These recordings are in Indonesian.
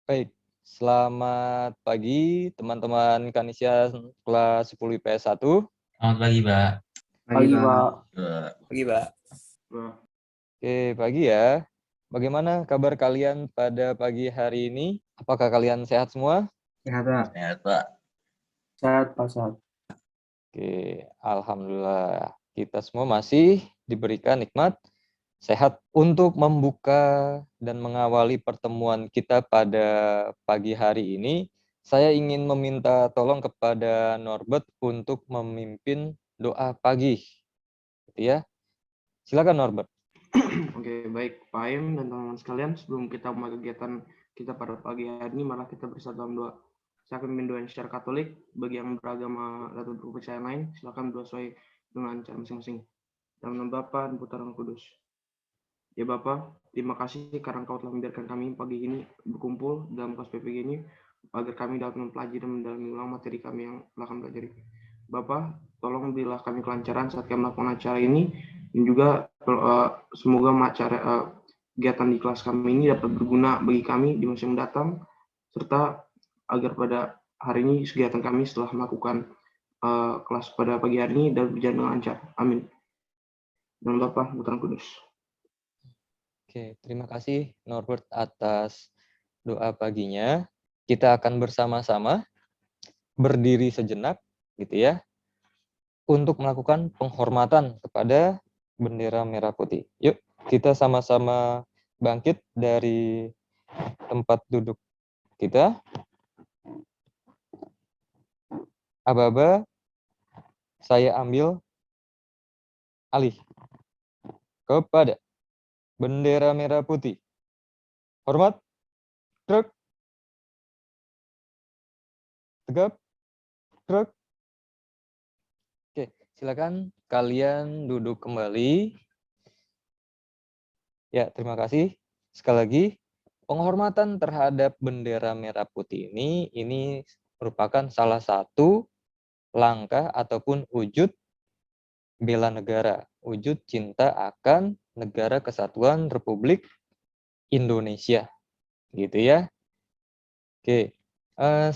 Baik, selamat pagi teman-teman Kanisian kelas 10 IPS 1. Selamat pagi, Pak. Pagi, Pak. Pagi, Pak. Oke, pagi ya. Bagaimana kabar kalian pada pagi hari ini? Apakah kalian sehat semua? Sehat, Pak. Sehat, Pak. Sehat, Pak. Sehat. Oke, alhamdulillah kita semua masih diberikan nikmat sehat untuk membuka dan mengawali pertemuan kita pada pagi hari ini. Saya ingin meminta tolong kepada Norbert untuk memimpin doa pagi, gitu ya. Silakan Norbert. Oke, baik Pak Aim dan teman-teman sekalian, sebelum kita mulai kegiatan kita pada pagi hari ini, malah kita bersatu dalam doa. Saya akan memimpin doa secara Katolik. Bagi yang beragama atau berkepercayaan lain, silakan berdoa sesuai dengan cara masing-masing. Dalam nama Bapa dan Putra dan Roh Kudus. Ya Bapa, terima kasih karena Engkau telah membiarkan kami pagi ini berkumpul dalam kelas PPG ini, agar kami dapat mempelajari dan mendalami ulang materi kami yang telah kami pelajari. Bapa, tolong berilah kami kelancaran saat kami melakukan acara ini, dan juga semoga kegiatan di kelas kami ini dapat berguna bagi kami di masa yang mendatang, serta agar pada hari ini kegiatan kami setelah melakukan kelas pada pagi hari ini dapat berjalan dengan lancar. Amin. Dan Bapa, Putra dan Kudus. Oke, terima kasih Norbert atas doa paginya. Kita akan bersama-sama berdiri sejenak, gitu ya, untuk melakukan penghormatan kepada bendera merah putih. Yuk, kita sama-sama bangkit dari tempat duduk kita. Aba-aba, saya ambil alih kepada bendera merah putih. Hormat, truk, tegap, truk. Oke, silakan kalian duduk kembali. Ya, terima kasih. Sekali lagi, penghormatan terhadap bendera merah putih ini merupakan salah satu langkah ataupun wujud bela negara, wujud cinta akan negara kesatuan Republik Indonesia, gitu ya. Oke,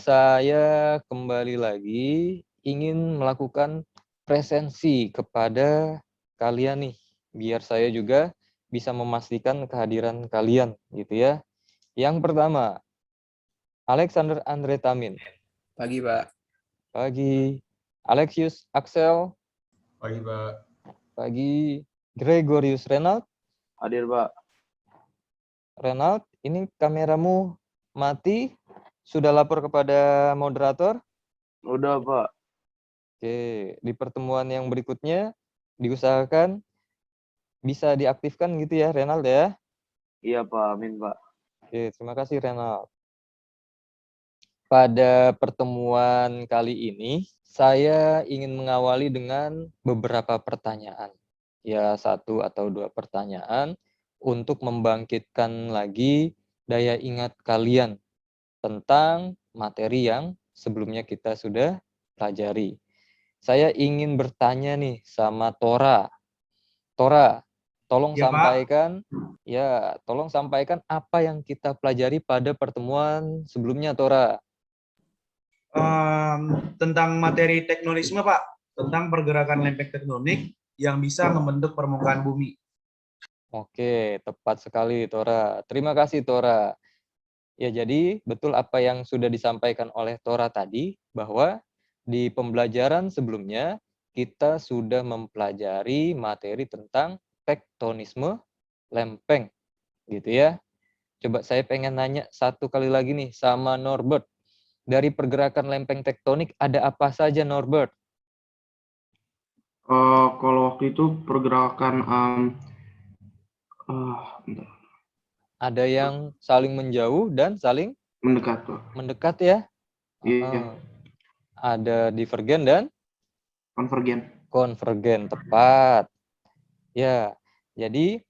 saya kembali lagi ingin melakukan presensi kepada kalian nih, biar saya juga bisa memastikan kehadiran kalian, gitu ya. Yang pertama, Alexander Andre Tamin. Pagi, Pak. Pagi. Alexius Axel. Pagi, Pak. Pagi. Gregorius Renald. Hadir, Pak. Renald, ini kameramu mati. Sudah lapor kepada moderator? Udah, Pak. Oke, di pertemuan yang berikutnya diusahakan bisa diaktifkan gitu ya, Renald ya? Iya, Pak. Amin, Pak. Oke, terima kasih Renald. Pada pertemuan kali ini, saya ingin mengawali dengan beberapa pertanyaan. Ya, 1 atau 2 pertanyaan untuk membangkitkan lagi daya ingat kalian tentang materi yang sebelumnya kita sudah pelajari. Saya ingin bertanya nih sama Tora. Tora, tolong Ya, Pak. tolong sampaikan apa yang kita pelajari pada pertemuan sebelumnya, Tora. Tentang materi tektonisme, Pak. Tentang pergerakan lempeng tektonik yang bisa membentuk permukaan bumi. Oke, tepat sekali, Tora. Terima kasih, Tora. Ya, jadi betul apa yang sudah disampaikan oleh Tora tadi, bahwa di pembelajaran sebelumnya kita sudah mempelajari materi tentang tektonisme lempeng, gitu ya. Coba saya pengen nanya satu kali lagi nih sama Norbert. Dari pergerakan lempeng tektonik ada apa saja, Norbert? Kalau waktu itu pergerakan bentar. Ada yang saling menjauh dan saling Mendekat, Pak. mendekat ya. Iya. Ada divergen dan Konvergen. tepat. Ya, jadi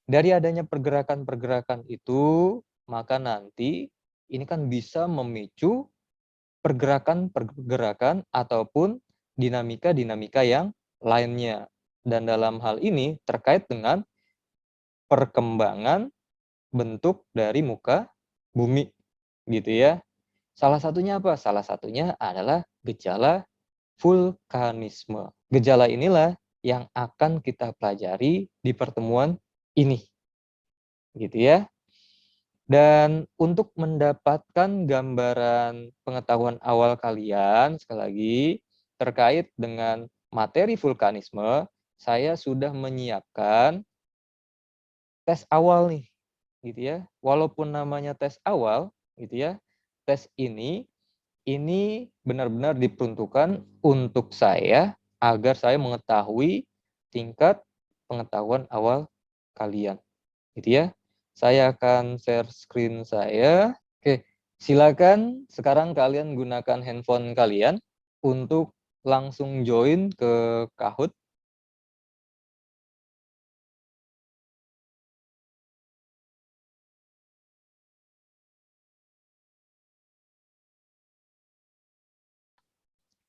dari adanya pergerakan-pergerakan itu, maka nanti ini kan bisa memicu pergerakan-pergerakan ataupun dinamika-dinamika yang lainnya. Dan dalam hal ini terkait dengan perkembangan bentuk dari muka bumi. gitu ya. Salah satunya apa? Salah satunya adalah gejala vulkanisme. Gejala inilah yang akan kita pelajari di pertemuan ini, gitu ya. Dan untuk mendapatkan gambaran pengetahuan awal kalian, sekali lagi, terkait dengan materi vulkanisme, saya sudah menyiapkan tes awal nih, gitu ya. Walaupun namanya tes awal, gitu ya, tes ini benar-benar diperuntukkan untuk saya, agar saya mengetahui tingkat pengetahuan awal kalian, gitu ya. Saya akan share screen saya. Oke, silakan sekarang kalian gunakan handphone kalian untuk langsung join ke Kahoot.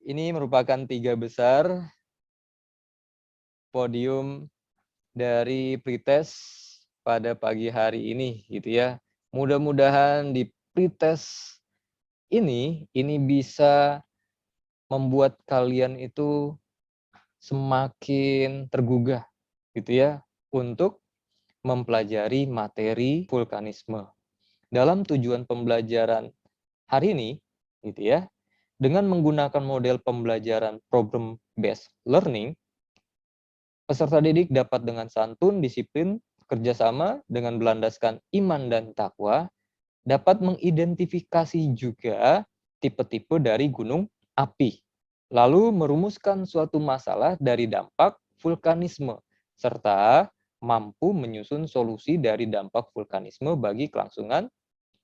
Ini merupakan 3 besar podium dari pretest pada pagi hari ini, gitu ya. Mudah-mudahan di pretest ini bisa membuat kalian itu semakin tergugah, gitu ya, untuk mempelajari materi vulkanisme. Dalam tujuan pembelajaran hari ini, gitu ya, dengan menggunakan model pembelajaran problem based learning, peserta didik dapat dengan santun, disiplin, kerjasama dengan berlandaskan iman dan takwa, dapat mengidentifikasi juga tipe-tipe dari gunung api, lalu merumuskan suatu masalah dari dampak vulkanisme, serta mampu menyusun solusi dari dampak vulkanisme bagi kelangsungan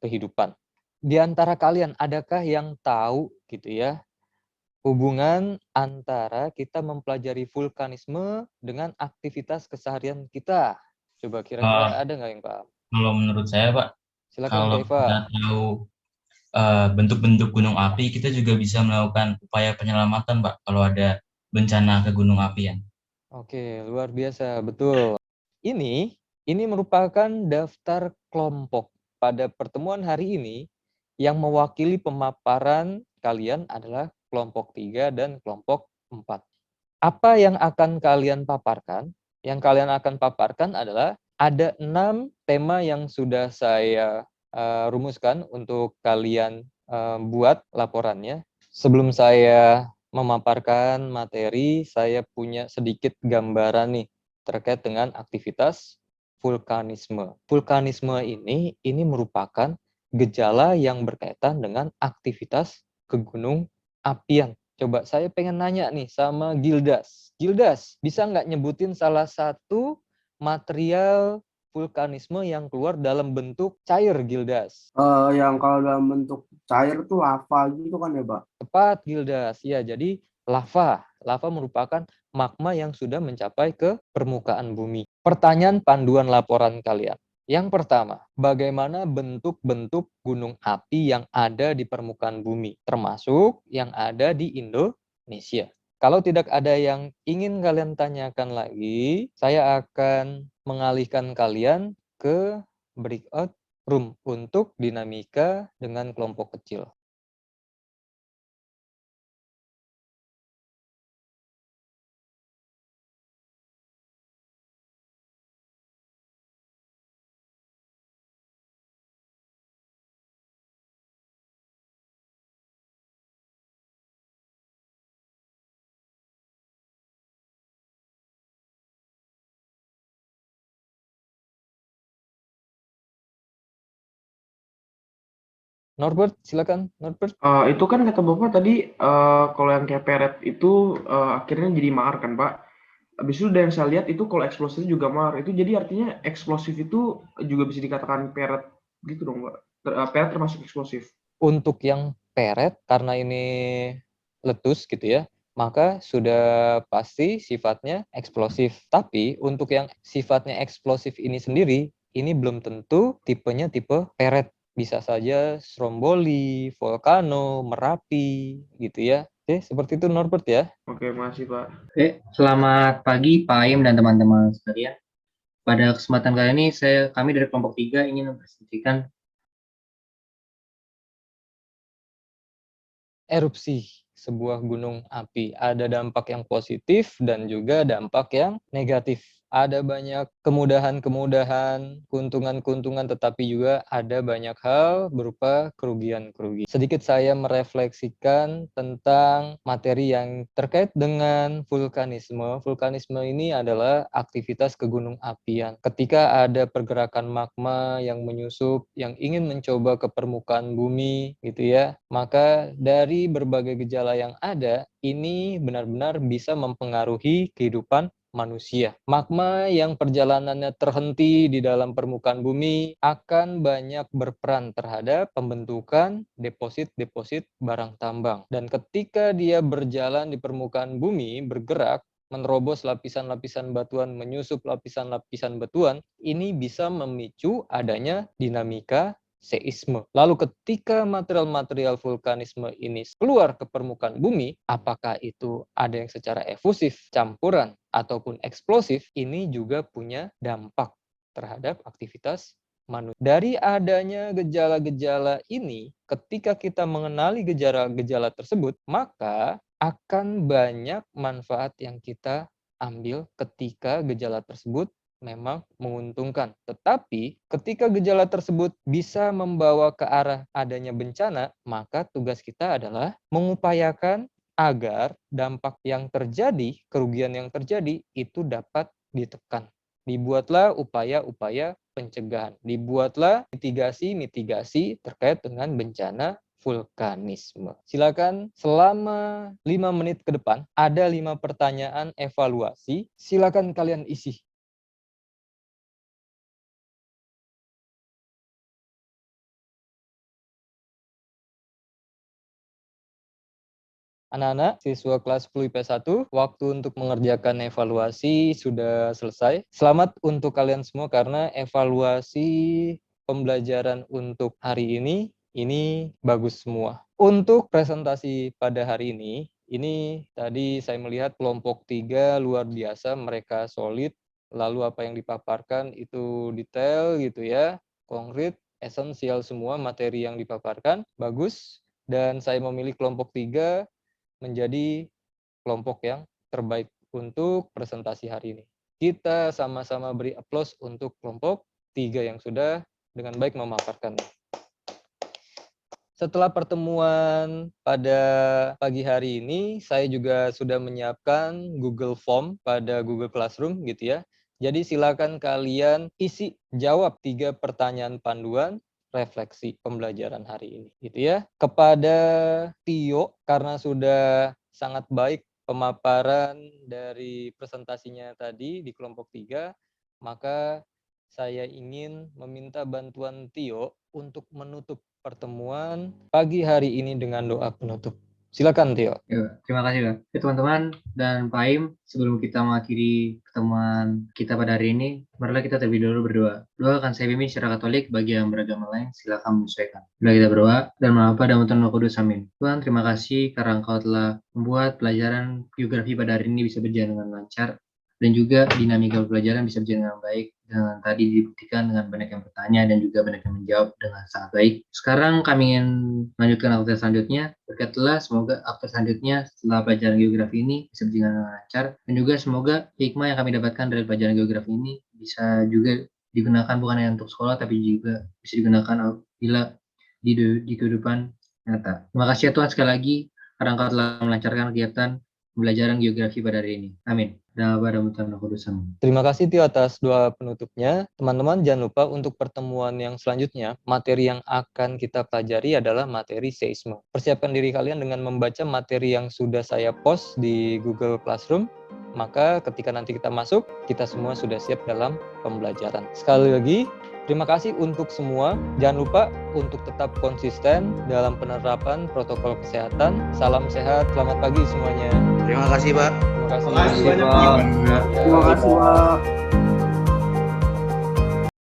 kehidupan. Di antara kalian, adakah yang tahu gitu ya, hubungan antara kita mempelajari vulkanisme dengan aktivitas keseharian kita? Coba Eh, kira-kira ada nggak yang paham? Kalau menurut saya, Pak, Silakan kalau Kak Eva. kita tahu bentuk-bentuk gunung api, kita juga bisa melakukan upaya penyelamatan, Pak, kalau ada bencana ke gunung api ya. Oke, luar biasa, betul. Ini merupakan daftar kelompok pada pertemuan hari ini yang mewakili pemaparan kalian adalah kelompok 3 dan kelompok 4. Apa yang akan kalian paparkan? Yang kalian akan paparkan adalah ada 6 tema yang sudah saya rumuskan untuk kalian buat laporannya. Sebelum saya memaparkan materi, saya punya sedikit gambaran nih terkait dengan aktivitas vulkanisme. Vulkanisme ini merupakan gejala yang berkaitan dengan aktivitas kegunung apian. Coba saya pengen nanya nih sama Gildas. Gildas, bisa nggak nyebutin salah satu material vulkanisme yang keluar dalam bentuk cair, Gildas? Yang kalau dalam bentuk cair tuh lava gitu kan ya, Pak? Tepat, Gildas. Ya, jadi lava. Lava merupakan magma yang sudah mencapai ke permukaan bumi. Pertanyaan panduan laporan kalian. Yang pertama, bagaimana bentuk-bentuk gunung api yang ada di permukaan bumi, termasuk yang ada di Indonesia? Kalau tidak ada yang ingin kalian tanyakan lagi, saya akan mengalihkan kalian ke breakout room untuk dinamika dengan kelompok kecil. Norbert, silakan. Norbert. Itu kan kata Bapak tadi, kalau yang kayak peret itu akhirnya jadi mahar kan, Pak? Habis itu dari yang saya lihat itu kalau eksplosif juga mahar. Itu jadi artinya eksplosif itu juga bisa dikatakan peret gitu dong, Pak? Peret termasuk eksplosif. Untuk yang peret, karena ini letus gitu ya, maka sudah pasti sifatnya eksplosif. Tapi untuk yang sifatnya eksplosif ini sendiri, ini belum tentu tipenya tipe peret. Bisa saja stromboli, volcano, merapi, gitu ya. Oke, seperti itu Norbert ya. Oke, makasih, Pak. Oke, selamat pagi Pak Aim dan teman-teman sekalian. Pada kesempatan kali ini kami dari kelompok 3 ingin mempresentasikan erupsi sebuah gunung api. Ada dampak yang positif dan juga dampak yang negatif. Ada banyak kemudahan-kemudahan, keuntungan-keuntungan, tetapi juga ada banyak hal berupa kerugian-kerugian. Sedikit saya merefleksikan tentang materi yang terkait dengan vulkanisme. Vulkanisme ini adalah aktivitas kegunung apian. Ketika ada pergerakan magma yang menyusup, yang ingin mencoba ke permukaan bumi, gitu ya, maka dari berbagai gejala yang ada, ini benar-benar bisa mempengaruhi kehidupan manusia. Magma yang perjalanannya terhenti di dalam permukaan bumi akan banyak berperan terhadap pembentukan deposit-deposit barang tambang. Dan ketika dia berjalan di permukaan bumi, bergerak, menerobos lapisan-lapisan batuan, menyusup lapisan-lapisan batuan, ini bisa memicu adanya dinamika seisme. Lalu ketika material-material vulkanisme ini keluar ke permukaan bumi, apakah itu ada yang secara efusif, campuran, ataupun eksplosif, ini juga punya dampak terhadap aktivitas manusia. Dari adanya gejala-gejala ini, ketika kita mengenali gejala-gejala tersebut, maka akan banyak manfaat yang kita ambil ketika gejala tersebut memang menguntungkan. Tetapi ketika gejala tersebut bisa membawa ke arah adanya bencana, maka tugas kita adalah mengupayakan agar dampak yang terjadi, kerugian yang terjadi, itu dapat ditekan. Dibuatlah upaya-upaya pencegahan. Dibuatlah mitigasi-mitigasi terkait dengan bencana vulkanisme. Silakan selama 5 menit ke depan, ada 5 pertanyaan evaluasi. Silakan kalian isi. Anak-anak, siswa kelas 10 IPS 1, waktu untuk mengerjakan evaluasi sudah selesai. Selamat untuk kalian semua karena evaluasi pembelajaran untuk hari ini bagus semua. Untuk presentasi pada hari ini tadi saya melihat kelompok 3 luar biasa, mereka solid, lalu apa yang dipaparkan itu detail gitu ya, konkret, esensial semua materi yang dipaparkan, bagus. Dan saya memilih kelompok 3 menjadi kelompok yang terbaik untuk presentasi hari ini. Kita sama-sama beri aplaus untuk kelompok 3 yang sudah dengan baik memaparkannya. Setelah pertemuan pada pagi hari ini, saya juga sudah menyiapkan Google Form pada Google Classroom gitu ya. Jadi silakan kalian isi jawab 3 pertanyaan panduan refleksi pembelajaran hari ini gitu ya. Kepada Tio, karena sudah sangat baik pemaparan dari presentasinya tadi di kelompok 3, maka saya ingin meminta bantuan Tio untuk menutup pertemuan pagi hari ini dengan doa penutup. Silakan Tio. Ya, terima kasih Pak. Ya, teman-teman dan Pak Im, sebelum kita mengakhiri pertemuan kita pada hari ini, marilah kita terlebih dahulu berdoa. Doa akan saya pimpin secara Katolik, bagi yang beragama lain silakan menyesuaikan. Mari kita berdoa dan Bapa dan Putra dan Roh Kudus. Amin. Tuhan, terima kasih karena Engkau telah membuat pelajaran geografi pada hari ini bisa berjalan dengan lancar dan juga dinamika pelajaran bisa berjalan dengan baik. Dan tadi dibuktikan dengan banyak yang bertanya dan juga banyak yang menjawab dengan sangat baik. Sekarang kami ingin melanjutkan aktivitas selanjutnya. Berkatlah semoga aktivitas selanjutnya setelah pelajaran geografi ini bisa berjalan dengan lancar. Dan juga semoga hikmah yang kami dapatkan dari pelajaran geografi ini bisa juga digunakan bukan hanya untuk sekolah, tapi juga bisa digunakan bila di kehidupan nyata. Terima kasih ya Tuhan sekali lagi karena Engkau telah melancarkan kegiatan pembelajaran geografi pada hari ini. Amin. Dan Bapa dan Putra dan Roh Kudus. Amin. Terima kasih Tio atas doa penutupnya. Teman-teman jangan lupa untuk pertemuan yang selanjutnya, materi yang akan kita pelajari adalah materi seisme. Persiapkan diri kalian dengan membaca materi yang sudah saya post di Google Classroom. Maka ketika nanti kita masuk, kita semua sudah siap dalam pembelajaran. Sekali lagi, terima kasih untuk semua. Jangan lupa untuk tetap konsisten dalam penerapan protokol kesehatan. Salam sehat, selamat pagi semuanya. Terima kasih, Pak. Terima kasih. Terima kasih banyak, Pak. Pak. Terima kasih, Pak.